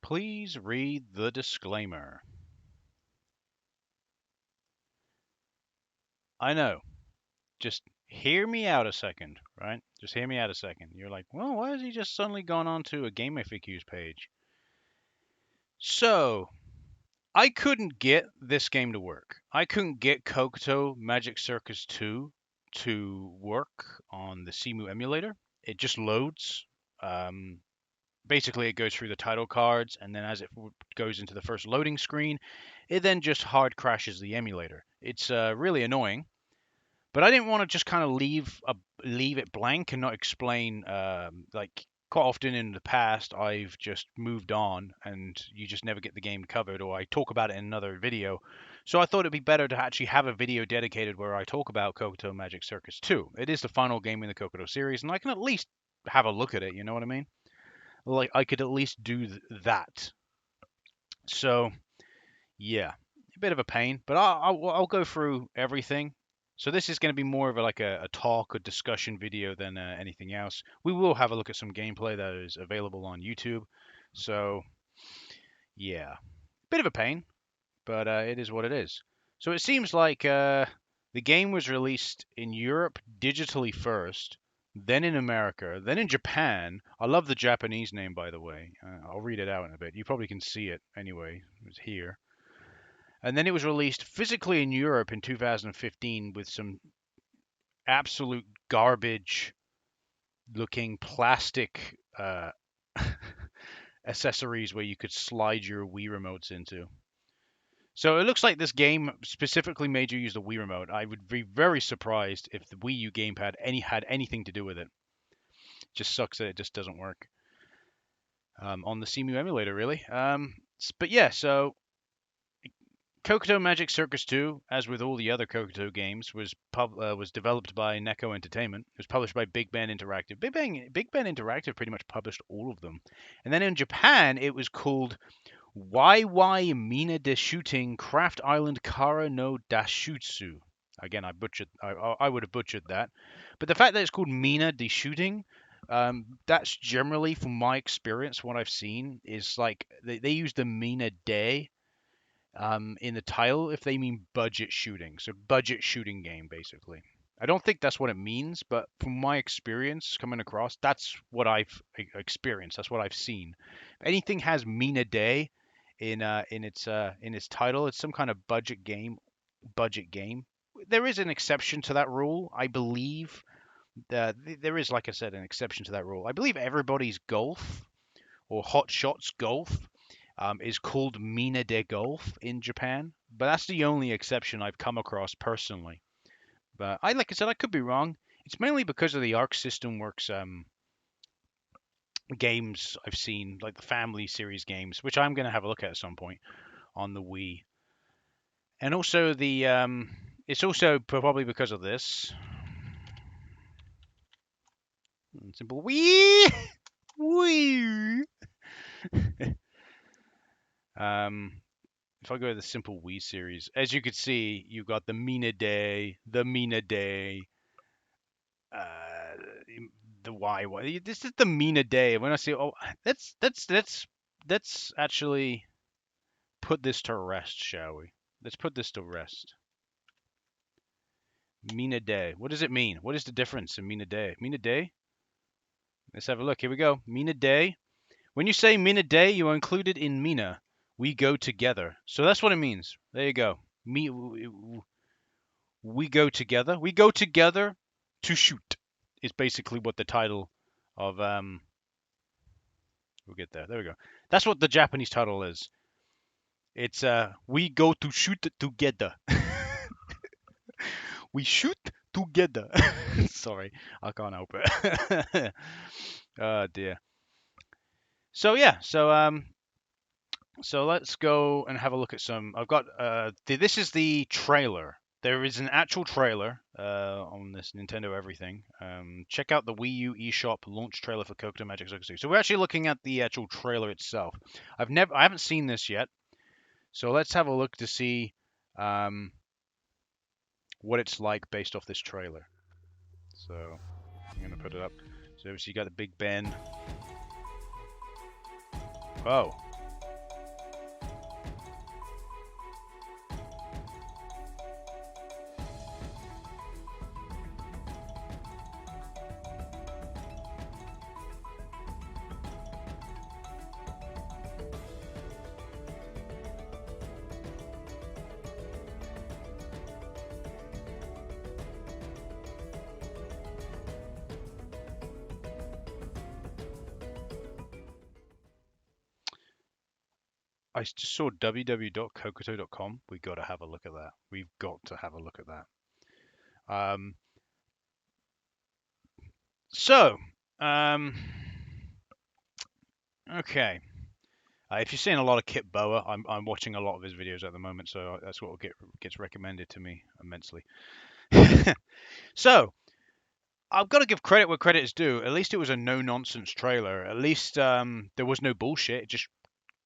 Please read the disclaimer. I know. Just hear me out a second, right? Just hear me out a second. You're like, well, why has he just suddenly gone on to a Game FAQs page? So, I couldn't get this game to work. I couldn't get Cocoto Magic Circus 2 to work on the Cemu emulator. It just loads. Um, Basically, it goes through the title cards, and then as it goes into the first loading screen, it then just hard crashes the emulator. It's really annoying, but I didn't want to just kind of leave it blank and not explain. Like quite often in the past, I've just moved on, and you just never get the game covered, or I talk about it in another video. So I thought it'd be better to actually have a video dedicated where I talk about Cocoto Magic Circus 2. It is the final game in the Cocoto series, and I can at least have a look at it. You know what I mean? Like I could at least do that. So yeah, a bit of a pain, but I'll go through everything. So this is going to be more of a talk or discussion video than anything else. We will have a look at some gameplay that is available on YouTube. So yeah, bit of a pain, but it is what it is. So it seems like the game was released in Europe digitally first, then in America, then in Japan. I love the Japanese name, by the way. I'll read it out in a bit. You probably can see it anyway. It's here. And then it was released physically in Europe in 2015 with some absolute garbage looking plastic accessories where you could slide your Wii remotes into. So it looks like this game specifically made you use the Wii remote. I would be very surprised if the Wii U gamepad had anything to do with it. Just sucks that it just doesn't work on the Cemu emulator, really. But yeah, so Cocoto Magic Circus 2, as with all the other Cocoto games, was developed by Neko Entertainment. It was published by Bigben Interactive. Bigben Interactive pretty much published all of them. And then in Japan, it was called Waiwai Minna de Shooting Craft Island Kara no Dasshutsu. Again, I would have butchered that. But the fact that it's called Minna de Shooting, that's generally, from my experience, what I've seen is like they use the Minna de in the title if they mean budget shooting. So budget shooting game, basically. I don't think that's what it means, but from my experience coming across, that's what I've experienced. That's what I've seen. If anything has Mina Day in its title, it's some kind of budget game. Budget game. There is an exception to that rule, I believe. There is, like I said, an exception to that rule. I believe Everybody's Golf or Hot Shots Golf is called Mina de Golf in Japan, but that's the only exception I've come across personally. But like I said, I could be wrong. It's mainly because of the Arc System Works games I've seen, like the Family Series games, which I'm going to have a look at some point on the Wii. And also it's also probably because of this. Simple Wii, Wii. If I go to the simple Wii series, as you can see, you've got the Mina Day, uh, the Waiwai. This is the Mina Day. When I say, oh, let's actually put this to rest, shall we? Let's put this to rest. Mina Day. What does it mean? What is the difference in Mina Day? Mina Day. Let's have a look. Here we go. Mina Day. When you say Mina Day, you are included in Mina. We go together. So that's what it means. There you go. We go together. We go together to shoot is basically what the title of we'll get there. There we go. That's what the Japanese title is. It's we go to shoot together. We shoot together. Sorry, I can't help it. Oh dear. So yeah, so let's go and have a look at some. I've got this is the trailer. There is an actual trailer on this Nintendo Everything. Check out the Wii U eShop launch trailer for Cocoto Magic Circus 2. So we're actually looking at the actual trailer itself. I haven't seen this yet. So let's have a look to see what it's like based off this trailer. So I'm gonna put it up. So obviously you got the Bigben. Oh, I just saw www.cocoto.com. We got to have a look at that. We've got to have a look at that. Um, so, um, okay. If you're seeing a lot of Kit Boa, I'm watching a lot of his videos at the moment, so that's what gets recommended to me immensely. So, I've got to give credit where credit is due. At least it was a no nonsense trailer. At least there was no bullshit. It just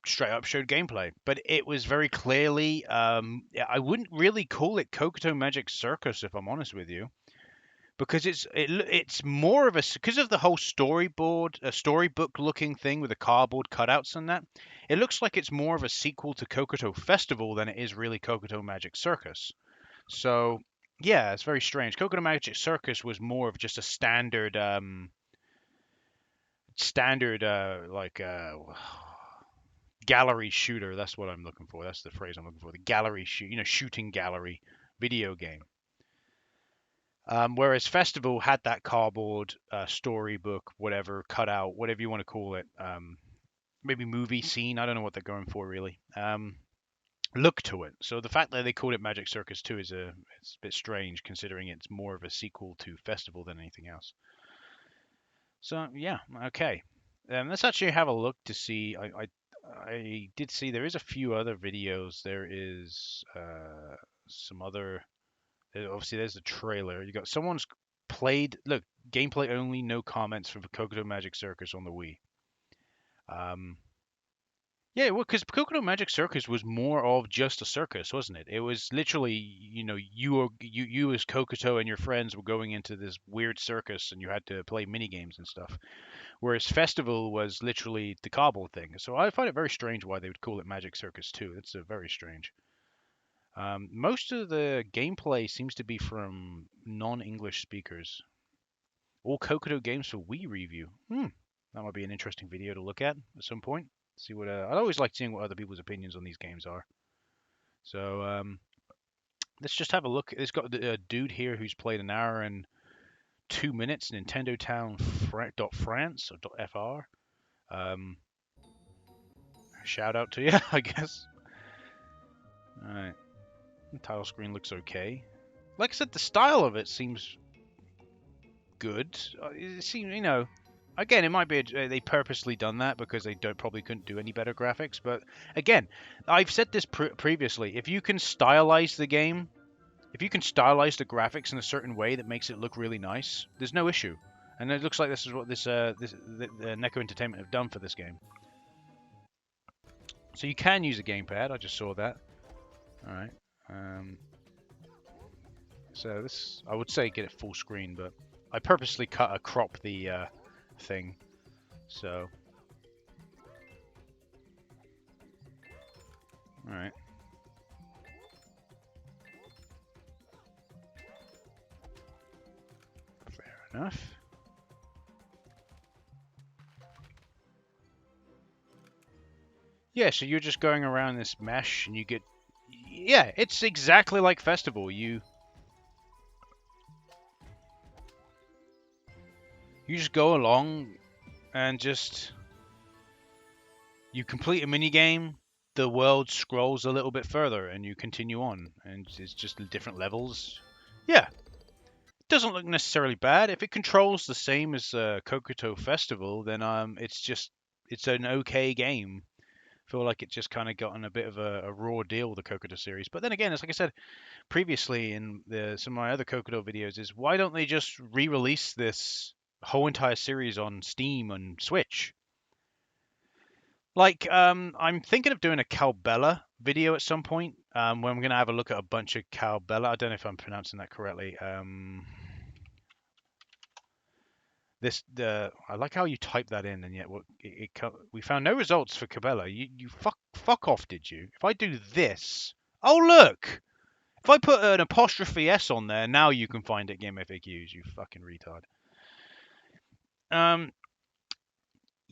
straight up showed gameplay. But it was very clearly, yeah, I wouldn't really call it Cocoto Magic Circus if I'm honest with you, because it's more of a, because of the whole storybook looking thing with the cardboard cutouts and that. It looks like it's more of a sequel to Cocoto Festival than it is really Cocoto Magic Circus. So yeah, it's very strange. Cocoto Magic Circus was more of just a standard like gallery shooter. That's what I'm looking for. That's the phrase I'm looking for. The gallery shooting gallery video game. Whereas Festival had that cardboard storybook, whatever, cutout, whatever you want to call it. Maybe movie scene. I don't know what they're going for really. Look to it. So the fact that they called it Magic Circus 2 it's a bit strange considering it's more of a sequel to Festival than anything else. So yeah, okay. Let's actually have a look to see. I did see there is a few other videos. There is some other. Obviously, there's the trailer. You got someone's played. Look, gameplay only, no comments for Cocoto Magic Circus on the Wii. Yeah, well, because Cocoto Magic Circus was more of just a circus, wasn't it? It was literally, you as Cocoto and your friends were going into this weird circus, and you had to play mini games and stuff. Whereas Festival was literally the cardboard thing. So I find it very strange why they would call it Magic Circus 2. It's very strange. Most of the gameplay seems to be from non-English speakers. All Cocoto games for Wii review. That might be an interesting video to look at some point. See what I always like seeing what other people's opinions on these games are. So let's just have a look. It's got a dude here who's played an hour and 2 minutes. Nintendo Town .France or .fr. Shout out to you, I guess. All right. The title screen looks okay. Like I said, the style of it seems good. It seems, again, it might be they purposely done that because they probably couldn't do any better graphics. But again, I've said this previously. If you can stylize the game, if you can stylize the graphics in a certain way that makes it look really nice, there's no issue. And it looks like this is what this Neko Entertainment have done for this game. So you can use a gamepad. I just saw that. All right. So this, I would say get it full screen, but I purposely crop the thing. So, all right. Fair enough. Yeah, so you're just going around this mesh and you get... Yeah, it's exactly like Festival. You just go along and just... You complete a mini game, the world scrolls a little bit further and you continue on. And it's just different levels. Yeah. Doesn't look necessarily bad. If it controls the same as Cocoto Festival, then it's an okay game. Feel like it just kind of gotten a bit of a raw deal with the Cocoto series. But then again, it's like I said previously in some of my other Cocoto videos, is why don't they just re-release this whole entire series on Steam and Switch? Like, I'm thinking of doing a Calbella video at some point, where I'm going to have a look at a bunch of Calbella. I don't know if I'm pronouncing that correctly. I like how you type that in, and yet we found no results for Cabela. You fuck off, did you? If I do this, oh look! If I put an apostrophe S on there, now you can find it. Game FAQs, you fucking retard.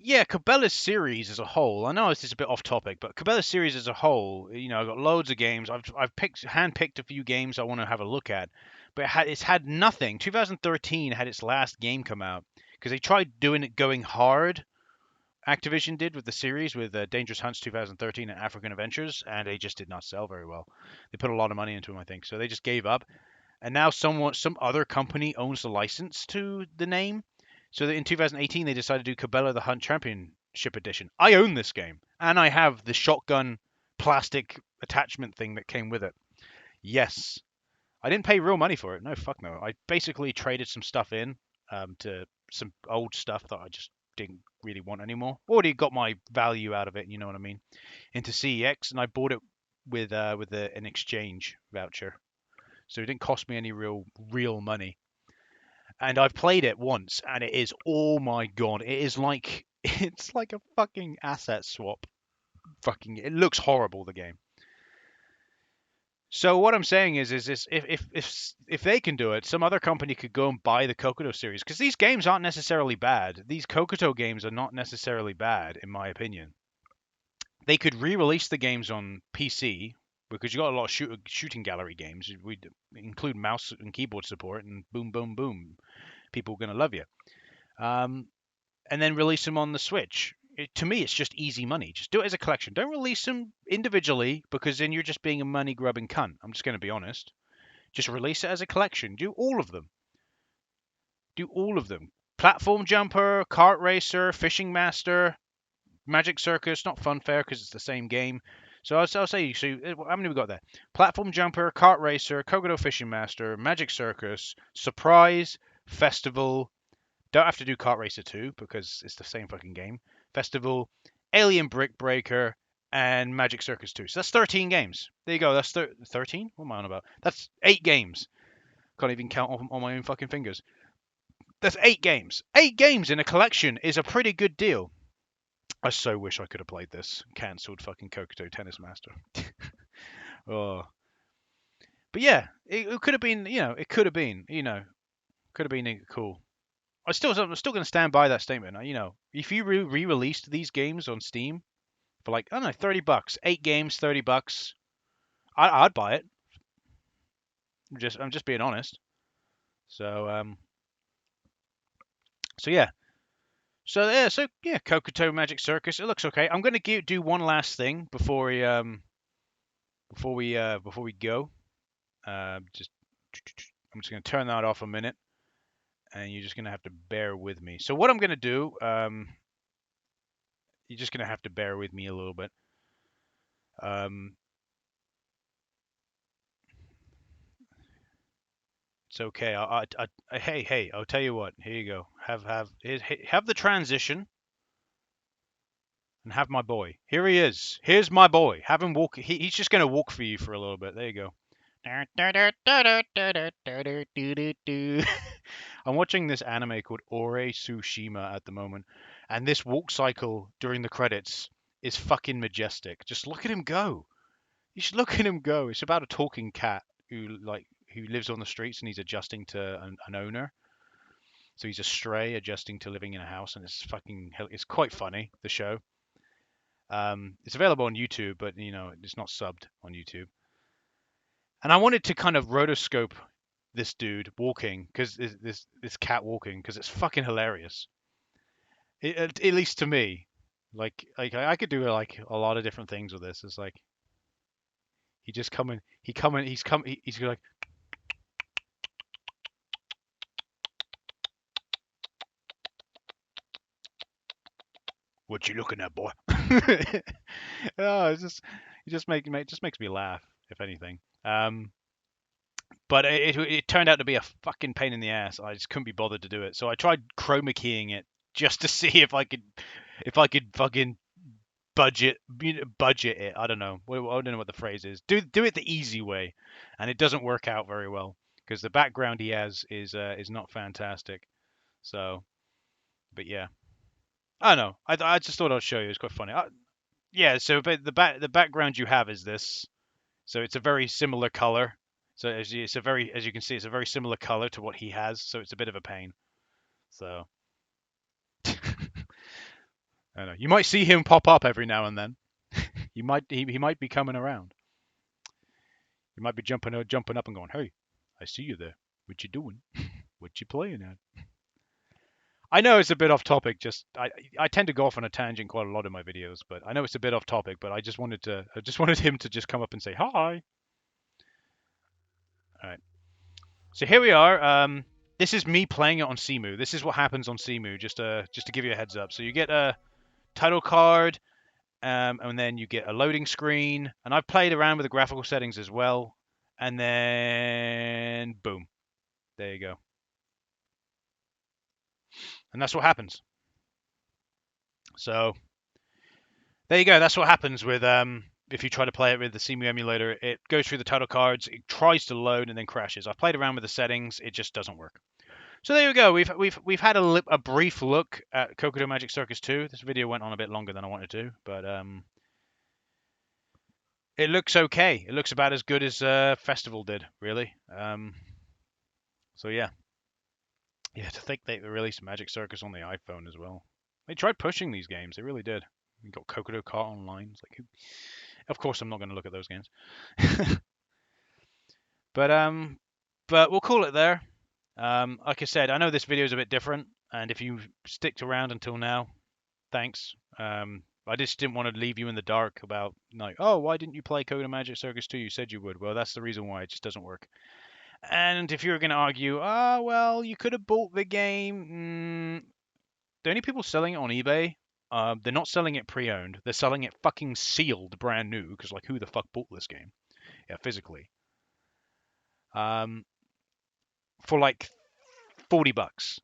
Yeah, Cabela's series as a whole. I know this is a bit off topic, but Cabela's series as a whole, I've got loads of games. I've handpicked a few games I want to have a look at, but it's had nothing. 2013 had its last game come out because they tried going hard Activision did with the series with Dangerous Hunts 2013 and African Adventures, and they just did not sell very well. They put a lot of money into them, I think, so they just gave up. And now some other company owns the license to the name. So that in 2018 they decided to do Cabela the Hunt Championship Edition. I own this game, and I have the shotgun plastic attachment thing that came with it. Yes, I didn't pay real money for it. No, fuck no. I basically traded some stuff in to some old stuff that I just didn't really want anymore. Already got my value out of it, you know what I mean, into CEX, and I bought it with an exchange voucher. So it didn't cost me any real money. And I've played it once, and it is, oh my god, it is like it's like a fucking asset swap. Fucking, it looks horrible, the game. So what I'm saying is this: if they can do it, some other company could go and buy the Cocoto series, because these games aren't necessarily bad. These Cocoto games are not necessarily bad, in my opinion. They could re-release the games on PC, because you got a lot of shooting gallery games. We include mouse and keyboard support, and boom, boom, boom, people are gonna love you. Um, and then release them on the Switch. To me, it's just easy money. Just do it as a collection. Don't release them individually, because then you're just being a money grubbing cunt. I'm just going to be honest. Just release it as a collection. Do all of them. Do all of them. Platform Jumper, Kart Racer, Fishing Master, Magic Circus. Not Funfair because it's the same game. So I'll say, so how many we got there? Platform Jumper, Kart Racer, Cocoto Fishing Master, Magic Circus, Surprise, Festival. Don't have to do Kart Racer 2 because it's the same fucking game. Festival, Alien Brick Breaker, and Magic Circus 2. So that's 13 games. There you go. That's 13? What am I on about? That's 8 games. Can't even count on my own fucking fingers. That's 8 games. 8 games in a collection is a pretty good deal. I so wish I could have played this. Cancelled fucking Cocoto Tennis Master. Oh. But yeah, it could have been, it could have been, could have been cool. I'm still going to stand by that statement. If you re-released these games on Steam for like, I don't know, $30, 8 games, $30, I'd buy it. I'm just being honest. So yeah. So yeah, Cocoto Magic Circus. It looks okay. I'm going to do one last thing before we go. Just I'm just going to turn that off a minute, and you're just going to have to bear with me. So what I'm going to do, you're just going to have to bear with me a little bit. It's okay. Hey, I'll tell you what. Here you go. Have the transition, and have my boy. Here he is. Here's my boy. Have him walk. He's just gonna walk for you for a little bit. There you go. I'm watching this anime called Ore Tsushima at the moment, and this walk cycle during the credits is fucking majestic. Just look at him go. You should look at him go. It's about a talking cat who lives on the streets, and he's adjusting to an owner. So he's a stray adjusting to living in a house, and it's quite funny, the show. It's available on YouTube, but it's not subbed on YouTube. And I wanted to kind of rotoscope this dude walking, because this cat walking, because it's fucking hilarious. At least to me, like I could do like a lot of different things with this. It's like he's like, what you looking at, boy? Oh, it just makes me laugh, if anything. But it turned out to be a fucking pain in the ass. I just couldn't be bothered to do it. So I tried chroma keying it just to see if I could fucking budget it. I don't know. I don't know what the phrase is. Do it the easy way, and it doesn't work out very well because the background he has is not fantastic. So, but yeah, I don't know. I just thought I'd show you. It's quite funny. Yeah. So, but the background you have is this. So it's a very similar color. So as you can see, it's a very similar color to what he has. So it's a bit of a pain. So I don't know. You might see him pop up every now and then. He might be coming around. He might be jumping up and going, "Hey, I see you there. What you doing? What you playing at?" I know it's a bit off topic. Just I tend to go off on a tangent quite a lot in my videos, but I know it's a bit off topic. But I just wanted him to just come up and say hi. All right. So here we are. This is me playing it on Cemu. This is what happens on Cemu. Just to give you a heads up. So you get a title card, and then you get a loading screen. And I've played around with the graphical settings as well. And then boom, there you go. And that's what happens. So there you go. That's what happens with if you try to play it with the Cemu emulator. It goes through the title cards, it tries to load, and then crashes. I've played around with the settings. It just doesn't work. So there you go. We've had a brief look at Cocoto Magic Circus 2. This video went on a bit longer than I wanted to, but it looks okay. It looks about as good as Festival did, really. So yeah, to think they released Magic Circus on the iPhone as well. They tried pushing these games. They really did. You got Cocoto Kart Online. It's like, of course, I'm not going to look at those games. but but we'll call it there. Like I said, I know this video is a bit different, and if you sticked around until now, thanks. I just didn't want to leave you in the dark about like, oh, why didn't you play Cocoto Magic Circus 2? You said you would. Well, that's the reason why it just doesn't work. And if you're going to argue, well, you could have bought the game. The only people selling it on eBay, they're not selling it pre-owned. They're selling it fucking sealed, brand new. Because like, who the fuck bought this game? Yeah, physically. For like $40.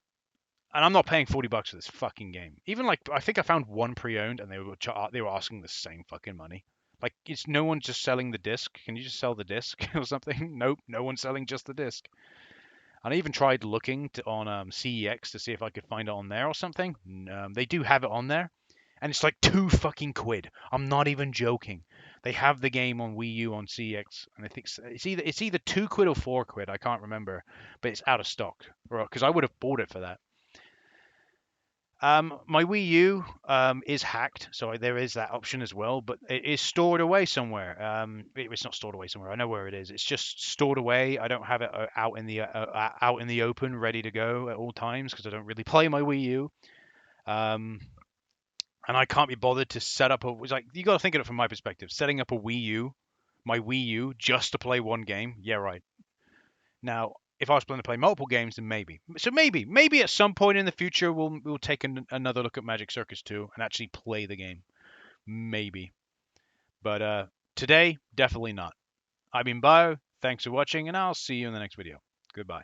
And I'm not paying $40 for this fucking game. Even like, I think I found one pre-owned, and they were asking the same fucking money. Like, it's no one just selling the disc. Can you just sell the disc or something? Nope, no one's selling just the disc. And I even tried looking on CEX to see if I could find it on there or something. They do have it on there, and it's like two fucking quid. I'm not even joking. They have the game on Wii U on CEX, and I think it's either 2 quid or 4 quid. I can't remember, but it's out of stock. Because I would have bought it for that. My Wii U is hacked, so there is that option as well. But it is stored away somewhere. It's not stored away somewhere. I know where it is. It's just stored away. I don't have it out in the open, ready to go at all times because I don't really play my Wii U. And I can't be bothered to set up It's like, you got to think of it from my perspective. Setting up my Wii U, just to play one game. Yeah, right. Now, if I was planning to play multiple games, then maybe. So maybe at some point in the future, we'll take another look at Magic Circus 2 and actually play the game. Maybe. But today, definitely not. I've been Bio. Thanks for watching, and I'll see you in the next video. Goodbye.